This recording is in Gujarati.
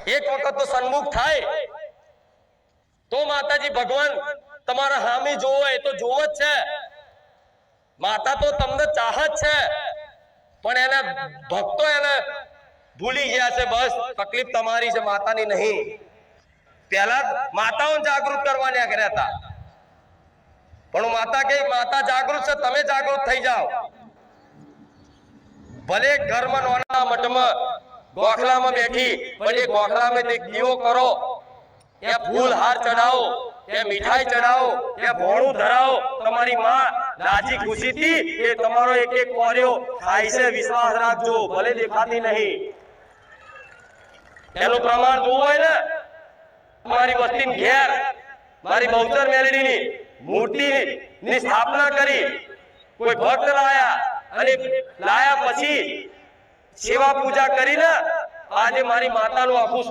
એક વખત તો સન્મુખ થાય તો માતાજી ભગવાન તમારા હામી જોવો એ તો જોવો જ છે। માતા તો તમને ચાહત છે પણ એના ભક્તો એને ભૂલી ગયા છે। બસ તકલીફ તમારી છે, માતાની નહીં। પહેલા માતાઓને જાગૃત કરવાને કર્યા હતા પણ માતા કે માતા જાગૃત છે, તમે જાગૃત થઈ જાઓ। ભલે ઘરમાં નોના મઠમાં ગોખલામાં બેઠી પણ એ ગોખલામાં એક દીવો કરો, ત્યાં ફૂલ હાર ચડાવો, ત્યાં મીઠાઈ ચડાવો, ત્યાં ભોણું ધરાવો। તમારી માં રાજી ખુશીથી એ તમારો એક એક કોર્યો ખાય છે, વિશ્વાસ રાખજો, ભલે દેખાતી નહીં। એનું પ્રમાણ જોવું હોય ને, મારી વસ્તીની ઘેર મારી બહુચર મેલડીની મૂર્તિની સ્થાપના કરી, કોઈ ભક્ત લાયા અને લાયા પછી સેવા પૂજા કરીને આજે મારી માતાનું આખું